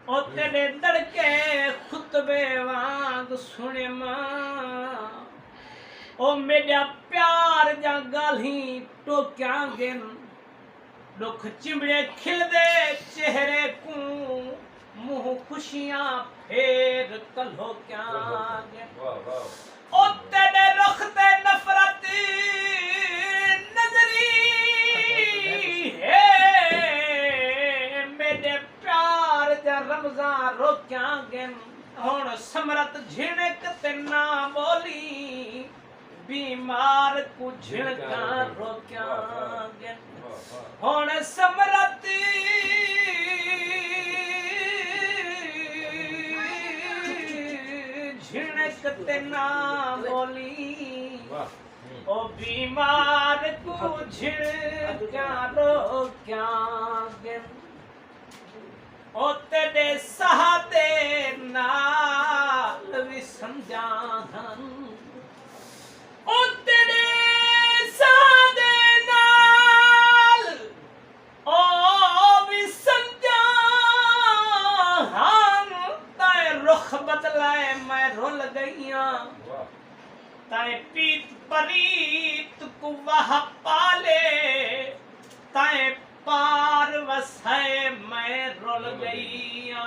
ओ तेरे दड़के खुतबे वांग सुने मां ओ मेरा प्यार जा गाली टोक्यांगे दुख चिमड़े खिलदे चेहरे को मुंह खुशियां फेर कलो क्यांगे ओ तेरे रुख ते नफरत नजरी है मेरे प्यार जा रमजान रोक्यांगे हुण समरत झिणक ते ना बोली बीमार को झिणका रोक्यांगे हुण समरत झिणक ते ना बोली ओ बीमार को झिणका रोक्यांगे ओ तेरे सहाते नाल भी समझान ओ तेरे सहाते नाल ओ भी समझान ताए रुख बदलाए मैं रुल गईया ताए पीत परीत को वह पाले ताए पार वसाए मैं रुल गईया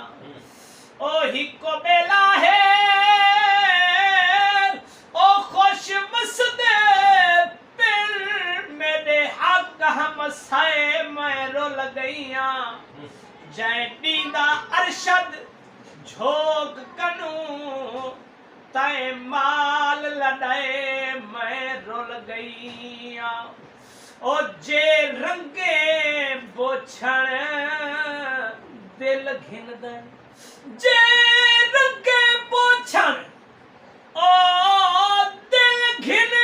ओ ही को बेला है ओ खुश मसदे पिल मेरे हक हम साए मैं रुल गईया जय दीदा अरशद झोक कनू ताए माल लड़ाए मैं रुल गईया ओ जे रंगे बोछण दिल घिनद जे रंगे बोछण ओ दिल घिन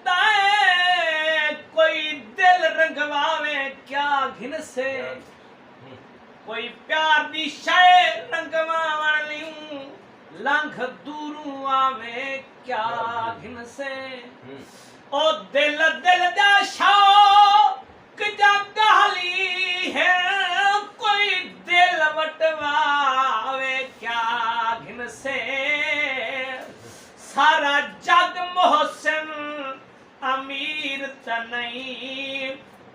दाए कोई दिल रंगवावे क्या घिन से कोई प्यार दी शय रंगवावण लियूं लंघ दूरू आवे क्या घिन से ओ दिल दिल दा शौक जा गाली है कोई दिल वटवावे क्या घिन से सारा जग मोहसिन अमीर त नहीं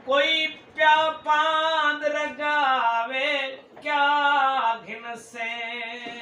कोई प्या पांद रगावे क्या घिन से